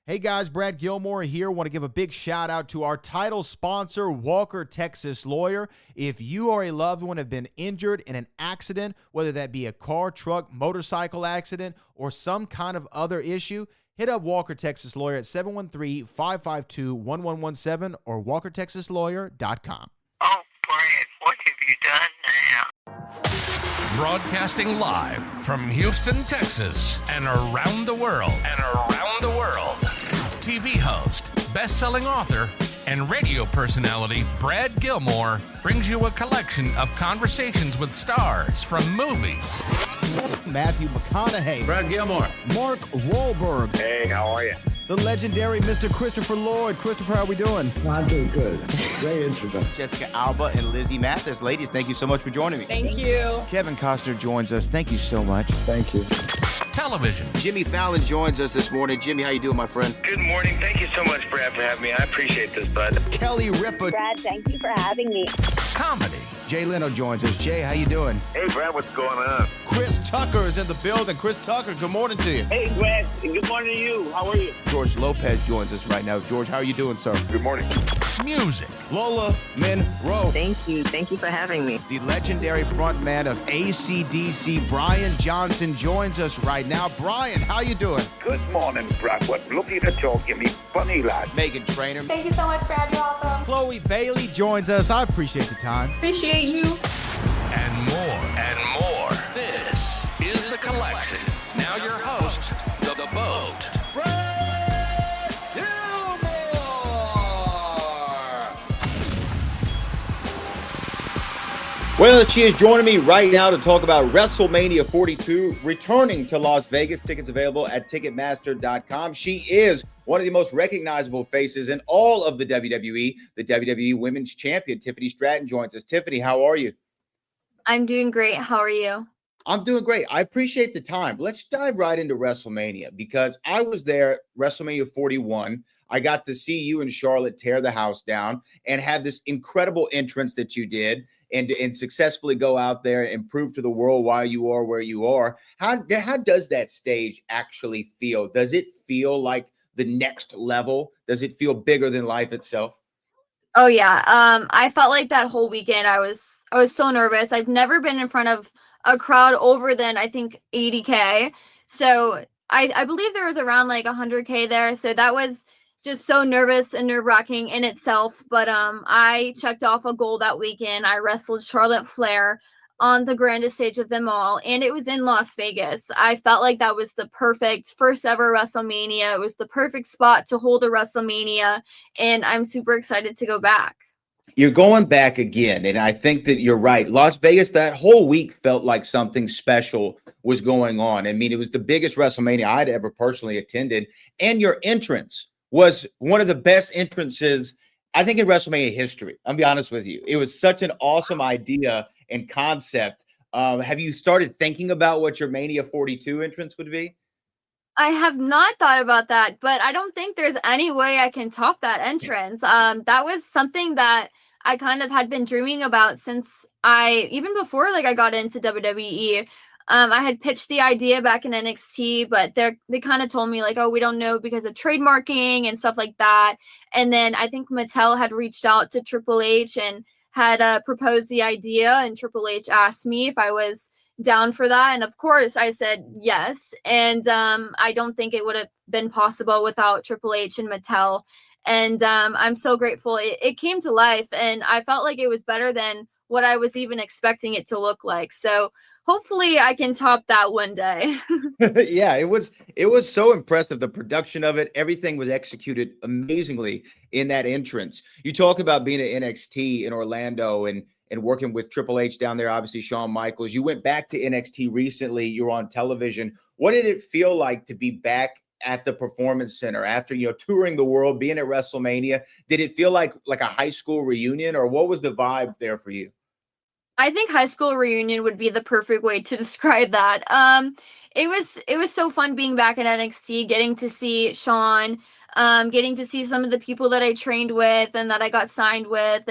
Hey guys, Brad Gilmore here. Want to give a big shout out to our title sponsor, Walker Texas Lawyer. If you or a loved one have been injured in an accident, whether that be a car, truck, motorcycle accident, or some kind of other issue, hit up Walker Texas Lawyer at 713-552-1117 or walkertexaslawyer.com. Oh, Brad, what have you done now? Broadcasting live from Houston, Texas, and around the world. TV host, best-selling author, and radio personality Brad Gilmore brings you a collection of conversations with stars from movies. Matthew McConaughey. Brad Gilmore. Mark Wahlberg. Hey, how are you? The legendary Mr. Christopher Lloyd. Christopher, how are we doing? I'm doing good. Great introduction. Jessica Alba and Lizzie Mathis. Ladies, thank you so much for joining me. Thank you. Kevin Costner joins us. Thank you so much. Thank you. Television. Jimmy Fallon joins us this morning. Jimmy, how you doing, my friend? Good morning. Thank you so much, Brad, for having me. I appreciate this, bud. Kelly Ripa. Brad, thank you for having me. Comedy. Jay Leno joins us. Jay, how you doing? Hey, Brad, what's going on? Chris Tucker is in the building. Chris Tucker, good morning to you. Hey, Brad, and good morning to you. How are you? George Lopez joins us right now. George, how are you doing, sir? Good morning. Music. Lola Monroe. Thank you. Thank you for having me. The legendary frontman of AC/DC, Brian Johnson, joins us right now. Brian, how you doing? Good morning, Brad. What lovely to talk to me, funny lad. Megan Trainor. Thank you so much, Brad. You're awesome. Chloe Bailey joins us. I appreciate the time. Appreciate you. And more. This is The Collection. Now your host, The Boat. Brad Gilmore! Well, she is joining me right now to talk about WrestleMania 42 returning to Las Vegas. Tickets available at Ticketmaster.com. She is one of the most recognizable faces in all of the WWE. The WWE Women's Champion, Tiffany Stratton, joins us. Tiffany, how are you? I'm doing great. How are you? I'm doing great. I appreciate the time. Let's dive right into WrestleMania because I was there, WrestleMania 41. I got to see you and Charlotte tear the house down and have this incredible entrance that you did and successfully go out there and prove to the world why you are where you are. How does that stage actually feel? Does it feel like the next level? Does it feel bigger than life itself? Oh yeah. I felt like that whole weekend I was so nervous. I've never been in front of a crowd over than I think 80K. So I believe there was around like 100K there. So that was just so nervous and nerve-wracking in itself. But I checked off a goal that weekend. I wrestled Charlotte Flair on the grandest stage of them all, and it was in Las Vegas. I felt like that was the perfect first ever WrestleMania. It was the perfect spot to hold a WrestleMania, and I'm super excited to go back. You're going back again, and I think that you're right. Las Vegas, that whole week felt like something special was going on. I mean, it was the biggest WrestleMania I'd ever personally attended, and your entrance was one of the best entrances, I think, in WrestleMania history. I'll be honest with you. It was such an awesome idea and concept. Have you started thinking about what your Mania 42 entrance would be? I have not thought about that, but I don't think there's any way I can top that entrance. That was something that I kind of had been dreaming about since even before like I got into WWE. I had pitched the idea back in NXT, but they kind of told me like, oh, we don't know because of trademarking and stuff like that. And then I think Mattel had reached out to Triple H and had proposed the idea, and Triple H asked me if I was down for that. And of course I said yes. And I don't think it would have been possible without Triple H and Mattel. And I'm so grateful it came to life, and I felt like it was better than what I was even expecting it to look like. So hopefully I can top that one day. Yeah, it was so impressive. The production of it, everything was executed amazingly in that entrance. You talk about being at NXT in Orlando and working with Triple H down there, obviously Shawn Michaels. You went back to NXT recently. You were on television. What did it feel like to be back at the Performance Center after, touring the world, being at WrestleMania? Did it feel like a high school reunion, or what was the vibe there for you? I think high school reunion would be the perfect way to describe that. It was so fun being back in NXT, getting to see Shawn, getting to see some of the people that I trained with and that I got signed with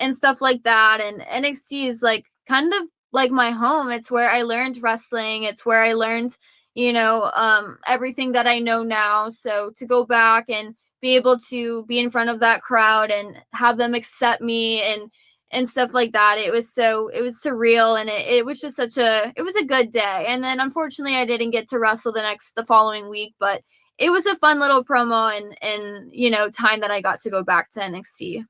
and stuff like that. And NXT is like kind of like my home. It's where I learned wrestling. It's where I learned, everything that I know now. So to go back and be able to be in front of that crowd and have them accept me and stuff like that, it was surreal, and it was just it was a good day. And then unfortunately I didn't get to wrestle the following week, but it was a fun little promo and time that I got to go back to NXT.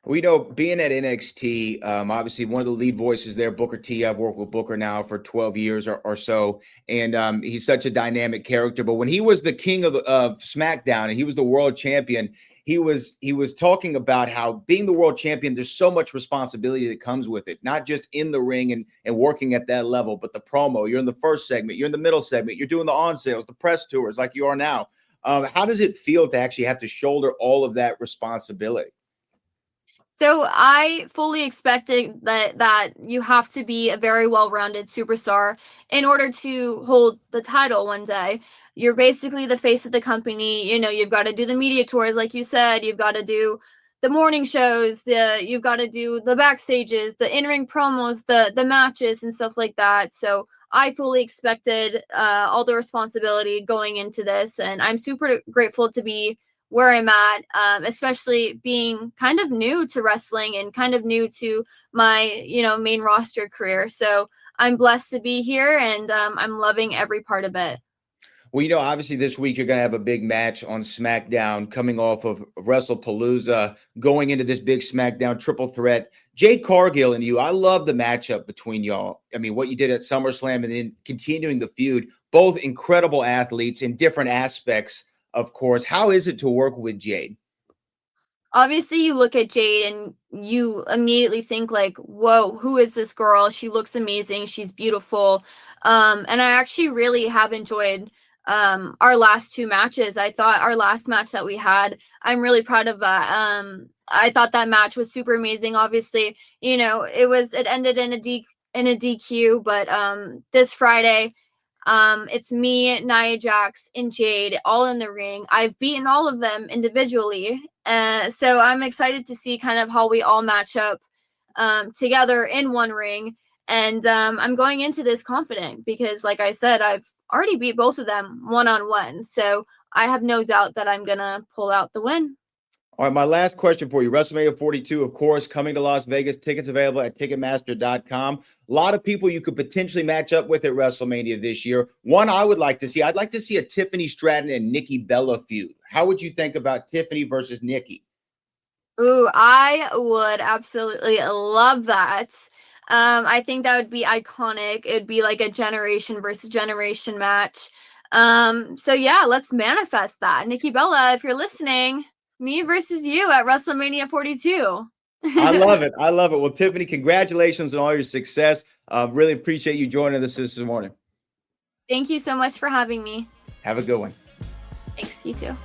We know, being at NXT, obviously one of the lead voices there, Booker T. I've worked with Booker now for 12 years or so, and he's such a dynamic character. But when he was the king of SmackDown and he was the world champion, he was talking about how being the world champion, there's so much responsibility that comes with it, not just in the ring and working at that level, but the promo. You're in the first segment, you're in the middle segment, you're doing the on sales, the press tours like you are now. How does it feel to actually have to shoulder all of that responsibility? So I fully expected that you have to be a very well-rounded superstar in order to hold the title one day. You're basically the face of the company. You've got to do the media tours, like you said. You've got to do the morning shows. You've got to do the backstages, the in-ring promos, the matches and stuff like that. So I fully expected all the responsibility going into this, and I'm super grateful to be where I'm at, especially being kind of new to wrestling and kind of new to my, main roster career. So I'm blessed to be here, and I'm loving every part of it. Well, obviously this week you're going to have a big match on SmackDown coming off of WrestlePalooza, going into this big SmackDown triple threat. Jade Cargill and you, I love the matchup between y'all. I mean, what you did at SummerSlam and then continuing the feud, both incredible athletes in different aspects. Of course, how is it to work with Jade? Obviously, you look at Jade and you immediately think like, whoa, who is this girl? She looks amazing. She's beautiful. And I actually really have enjoyed our last two matches. I thought our last match that we had, I'm really proud of that. I thought that match was super amazing. Obviously, it ended in a DQ, but this Friday, it's me, Nia Jax, and Jade all in the ring. I've beaten all of them individually. So I'm excited to see kind of how we all match up together in one ring. And I'm going into this confident because, like I said, I've already beat both of them one-on-one. So I have no doubt that I'm going to pull out the win. All right, my last question for you. WrestleMania 42, of course, coming to Las Vegas. Tickets available at Ticketmaster.com. A lot of people you could potentially match up with at WrestleMania this year. One I would like to see, I'd like to see a Tiffany Stratton and Nikki Bella feud. How would you think about Tiffany versus Nikki? Ooh, I would absolutely love that. I think that would be iconic. It'd be like a generation versus generation match. So yeah, let's manifest that. Nikki Bella, if you're listening, me versus you at WrestleMania 42. I love it. I love it. Well, Tiffany, congratulations on all your success. Really appreciate you joining us this morning. Thank you so much for having me. Have a good one. Thanks, you too.